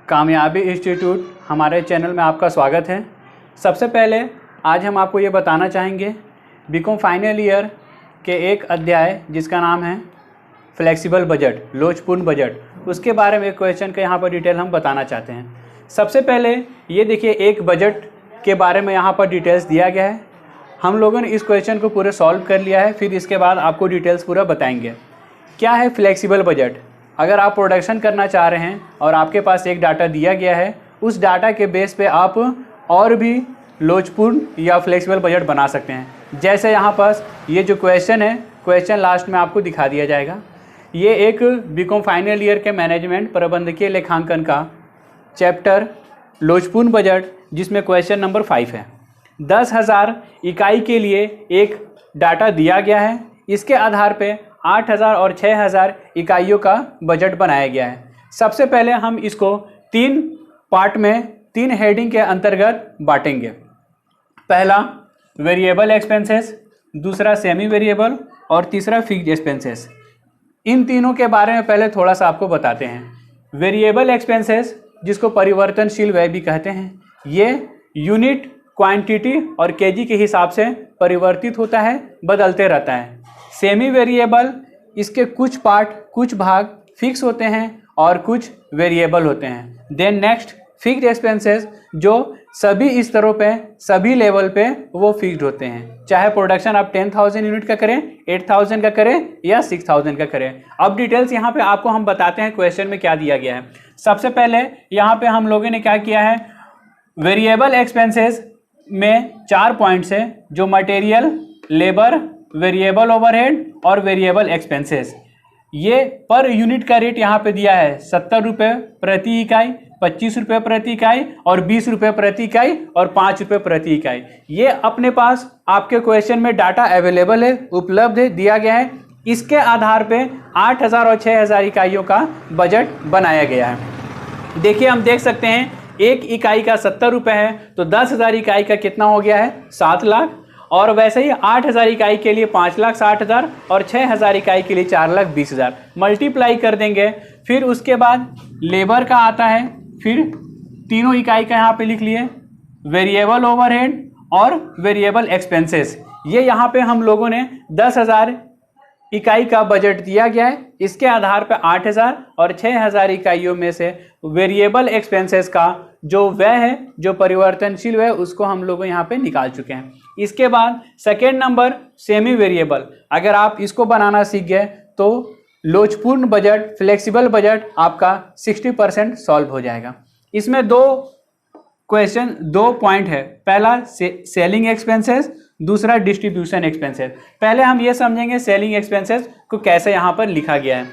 कामयाबी इंस्टीट्यूट हमारे चैनल में आपका स्वागत है। सबसे पहले आज हम आपको ये बताना चाहेंगे बीकॉम फाइनल ईयर के एक अध्याय जिसका नाम है फ्लेक्सिबल बजट, लोचपूर्ण बजट, उसके बारे में क्वेश्चन का यहाँ पर डिटेल हम बताना चाहते हैं। सबसे पहले ये देखिए, एक बजट के बारे में यहाँ पर डिटेल्स दिया गया है। हम लोगों ने इस क्वेश्चन को पूरे सॉल्व कर लिया है, फिर इसके बाद आपको डिटेल्स पूरा बताएंगे। क्या है फ्लेक्सिबल बजट? अगर आप प्रोडक्शन करना चाह रहे हैं और आपके पास एक डाटा दिया गया है, उस डाटा के बेस पे आप और भी लोचपूर्ण या फ्लेक्सिबल बजट बना सकते हैं। जैसे यहाँ पास ये जो क्वेश्चन है, क्वेश्चन लास्ट में आपको दिखा दिया जाएगा। ये एक बीकॉम फाइनल ईयर के मैनेजमेंट प्रबंधकीय लेखांकन का चैप्टर लोचपूर्ण बजट, जिसमें क्वेश्चन नंबर 5 है। 10,000 इकाई के लिए एक डाटा दिया गया है। इसके आधार पे 8,000 और 6,000 इकाइयों का बजट बनाया गया है। सबसे पहले हम इसको 3 पार्ट में 3 हेडिंग के अंतर्गत बांटेंगे। पहला वेरिएबल एक्सपेंसेस, दूसरा सेमी वेरिएबल और तीसरा फिक्स्ड एक्सपेंसेस। इन तीनों के बारे में पहले थोड़ा सा आपको बताते हैं। वेरिएबल एक्सपेंसेस, जिसको परिवर्तनशील व्यय भी कहते हैं, ये यूनिट, क्वांटिटी और केजी के हिसाब से परिवर्तित होता है, बदलते रहता है। सेमी वेरिएबल, इसके कुछ पार्ट, कुछ भाग फिक्स होते हैं और कुछ वेरिएबल होते हैं। देन नेक्स्ट फिक्स्ड एक्सपेंसेस, जो सभी स्तरों पे, सभी लेवल पे वो फिक्स्ड होते हैं। चाहे प्रोडक्शन आप 10,000 यूनिट का करें, 8,000 का करें या 6,000 का करें। अब डिटेल्स यहाँ पे आपको हम बताते हैं क्वेश्चन में क्या दिया गया है। सबसे पहले यहाँ पे हम लोगों ने क्या किया है, वेरिएबल एक्सपेंसेस में 4 पॉइंट्स है, जो मटेरियल, लेबर, वेरिएबल ओवरहेड और वेरिएबल एक्सपेंसेस। ये पर यूनिट का रेट यहाँ पे दिया है 70 रुपये प्रति इकाई, 25 रुपये प्रति इकाई और 20 रुपये प्रति इकाई और 5 रुपये प्रति इकाई। ये अपने पास आपके क्वेश्चन में डाटा अवेलेबल है, उपलब्ध है, दिया गया है। इसके आधार पे 8,000 और 6,000 इकाइयों का बजट बनाया गया है। देखिए, हम देख सकते हैं एक इकाई का 70 रुपये है, तो 10,000 इकाई का कितना हो गया है, 7 लाख। और वैसे ही 8,000 इकाई के लिए 5,60,000 और 6,000 इकाई के लिए 4,20,000 मल्टीप्लाई कर देंगे। फिर उसके बाद लेबर का आता है, फिर तीनों इकाई का यहाँ पे लिख लिए, वेरिएबल ओवरहेड और वेरिएबल एक्सपेंसेस। ये यहाँ पे हम लोगों ने 10,000 इकाई का बजट दिया गया है। इसके आधार पर 8,000 और 6,000 इकाइयों में से वेरिएबल एक्सपेंसेस का जो व्यय है, जो परिवर्तनशील व्यय, उसको हम लोग यहाँ पे निकाल चुके हैं। इसके बाद सेकेंड नंबर सेमी वेरिएबल। अगर आप इसको बनाना सीख गए तो लोचपूर्ण बजट, फ्लेक्सिबल बजट आपका 60% सॉल्व हो जाएगा। इसमें 2 पॉइंट है। पहला सेलिंग एक्सपेंसेस, दूसरा डिस्ट्रीब्यूशन एक्सपेंसेस। पहले हम ये समझेंगे सेलिंग एक्सपेंसेस को कैसे यहाँ पर लिखा गया है।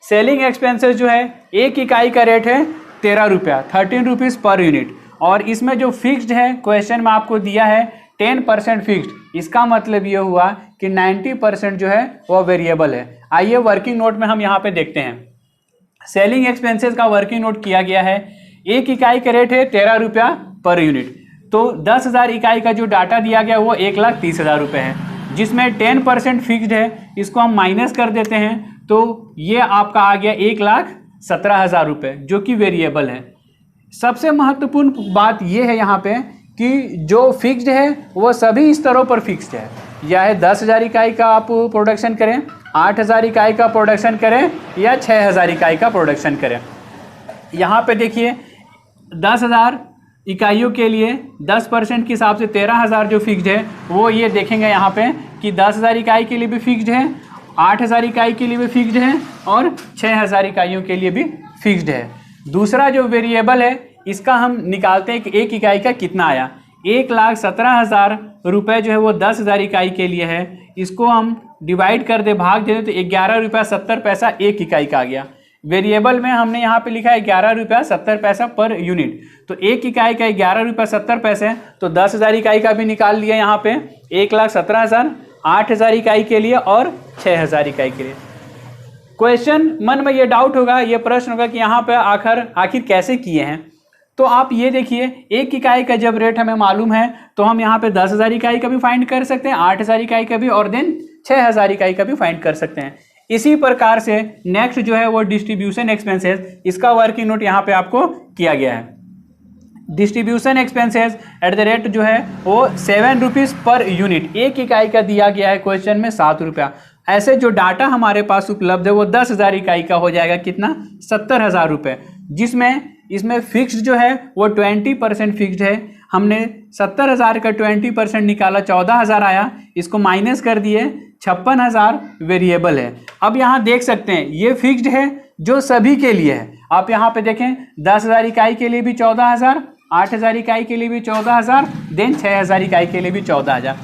सेलिंग एक्सपेंसेस जो है, एक इकाई का रेट है 13 रुपया, 13 रुपीज़ पर यूनिट। और इसमें जो फिक्स्ड है, क्वेश्चन में आपको दिया है 10% फिक्स्ड। इसका मतलब ये हुआ कि 90% जो है वो वेरिएबल है। आइए वर्किंग नोट में हम यहाँ पे देखते हैं। सेलिंग एक्सपेंसेस का वर्किंग नोट किया गया है। एक इकाई का रेट है 13 रुपया पर यूनिट, तो 10,000 इकाई का जो डाटा दिया गया वो 1,30,000 रुपये है, जिसमें 10% फिक्स्ड है। इसको हम माइनस कर देते हैं तो ये आपका आ गया 1,17,000 रुपये, जो कि वेरिएबल है। सबसे महत्वपूर्ण बात ये है यहाँ पे कि जो फिक्स्ड है वो सभी स्तरों पर फिक्स्ड है। या 10,000 इकाई का आप प्रोडक्शन करें, 8,000 इकाई का प्रोडक्शन करें या 6,000 इकाई का प्रोडक्शन करें। यहाँ पे देखिए 10,000 इकाइयों के लिए 10% के हिसाब से 13,000 जो फिक्स्ड है, वो ये देखेंगे यहाँ पे कि 10,000 इकाई के लिए भी फिक्स्ड है, 8,000 इकाई के लिए भी फिक्स्ड है और 6,000 इकाइयों के लिए भी फिक्स्ड है। दूसरा जो वेरिएबल है, इसका हम निकालते हैं कि एक इकाई का कितना आया। 1,17,000 रुपये जो है वो 10,000 इकाई के लिए है। इसको हम डिवाइड कर दे, भाग दे, तो 11 रुपया 70 पैसा एक इकाई का आ गया। वेरिएबल में हमने यहाँ पे लिखा है 11 रुपया 70 पैसा पर यूनिट, तो एक इकाई का 11 रुपया 70 पैसे, तो 10,000 इकाई का भी निकाल लिया यहाँ पे 1,17,000, 8,000 इकाई के लिए और 6,000 इकाई के लिए। क्वेश्चन मन में ये डाउट होगा, ये प्रश्न होगा कि यहाँ पे आखिर कैसे किए हैं। तो आप ये देखिए, एक इकाई का जब रेट हमें मालूम है तो हम यहाँ पे 10,000 इकाई का भी फाइंड कर सकते हैं, 8,000 इकाई का भी, और देन 6,000 इकाई का भी फाइंड कर सकते हैं। इसी प्रकार से नेक्स्ट जो है वो डिस्ट्रीब्यूशन एक्सपेंसेस, इसका वर्किंग नोट यहाँ पे आपको किया गया है। Distribution expenses at the rate जो है वो 7 रुपीज़ पर यूनिट, एक इकाई का दिया गया है क्वेश्चन में 7 रुपया। ऐसे जो डाटा हमारे पास उपलब्ध है वो 10,000 इकाई का हो जाएगा, कितना 70,000 रुपये, जिसमें इसमें फिक्स्ड जो है वो 20% फिक्स्ड है। हमने 70,000 का 20% निकाला, 14,000 आया, इसको माइनस कर दिए, 56,000 वेरिएबल है। अब यहाँ देख सकते हैं ये फिक्स्ड है जो सभी के लिए है। आप यहाँ पे देखें 10,000 इकाई के लिए भी 14,000, 8,000 इकाई के लिए भी 14,000, देन 6,000 इकाई के लिए भी 14,000।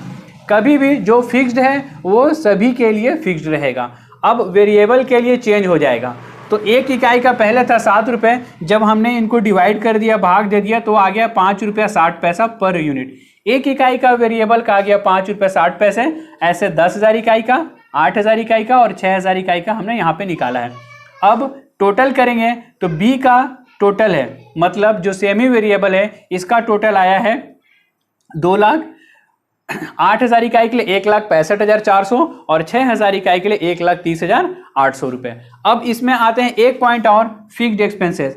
कभी भी जो फिक्स्ड है वो सभी के लिए फिक्स्ड रहेगा। अब वेरिएबल के लिए चेंज हो जाएगा। तो एक इकाई का पहले था 7 रुपये, जब हमने इनको डिवाइड कर दिया, भाग दे दिया, तो आ गया 5 रुपया 60 पैसा पर यूनिट। एक इकाई का वेरिएबल का आ गया 5 रुपये 60 पैसे। ऐसे 10,000 इकाई का, 8,000 इकाई का और 6,000 इकाई का हमने यहाँ पे निकाला है। अब टोटल करेंगे तो बी का टोटल है, मतलब जो सेमी वेरिएबल है इसका टोटल आया है 2,08,000 इकाई के लिए 1,65,400 और 6,000 इकाई के लिए 1,30,800 रुपये। अब इसमें आते हैं एक पॉइंट और, फिक्स्ड एक्सपेंसेस।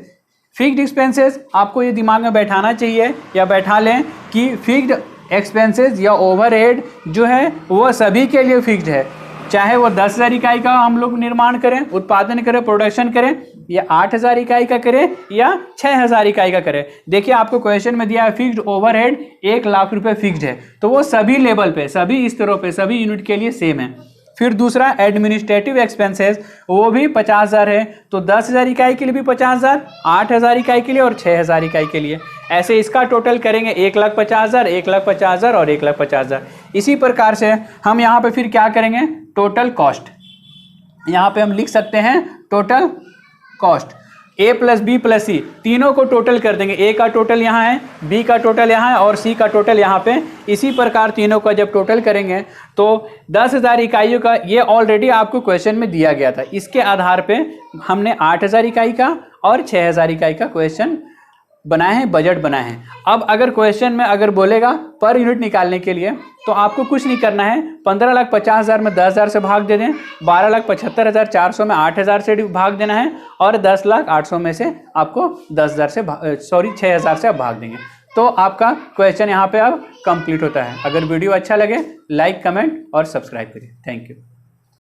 फिक्स्ड एक्सपेंसेस आपको ये दिमाग में बैठाना चाहिए या बैठा लें कि फिक्स्ड एक्सपेंसेस या ओवरहेड जो है वो सभी के लिए फिक्स्ड है, चाहे वो 10,000 इकाई का हम लोग निर्माण करें, उत्पादन करें, प्रोडक्शन करें, या 8,000 इकाई का करें या 6,000 इकाई का करें। देखिए आपको क्वेश्चन में दिया है फिक्स्ड ओवरहेड 1,00,000 रुपये फिक्स्ड है, तो वो सभी लेवल पे, सभी स्तरों पे, सभी यूनिट के लिए सेम है। फिर दूसरा एडमिनिस्ट्रेटिव एक्सपेंसेस, वो भी 50,000 है, तो 10,000 इकाई के लिए भी 50,000, 8,000 इकाई के लिए और 6,000 इकाई के लिए। ऐसे इसका टोटल करेंगे 1,50,000, 1,50,000 और 1,50,000। इसी प्रकार से हम यहाँ पे फिर क्या करेंगे, टोटल कॉस्ट। यहाँ पे हम लिख सकते हैं टोटल कॉस्ट, ए प्लस बी प्लस सी, तीनों को टोटल कर देंगे। ए का टोटल यहाँ है, बी का टोटल यहाँ है और सी का टोटल यहाँ पे। इसी प्रकार तीनों का जब टोटल करेंगे तो 10,000 इकाइयों का ये ऑलरेडी आपको क्वेश्चन में दिया गया था। इसके आधार पे हमने 8,000 इकाई का और 6,000 इकाई का क्वेश्चन बनाए हैं, बजट बनाए हैं। अब अगर क्वेश्चन में अगर बोलेगा पर यूनिट निकालने के लिए, तो आपको कुछ नहीं करना है, 15,50,000 में 10,000 से भाग दे दें, 12,75,400 में 8,000 से भाग देना है और 10,08,000 में से आपको 6,000 से आप भाग देंगे, तो आपका क्वेश्चन यहाँ पे अब कंप्लीट होता है। अगर वीडियो अच्छा लगे लाइक, कमेंट और सब्सक्राइब करिए। Thank you.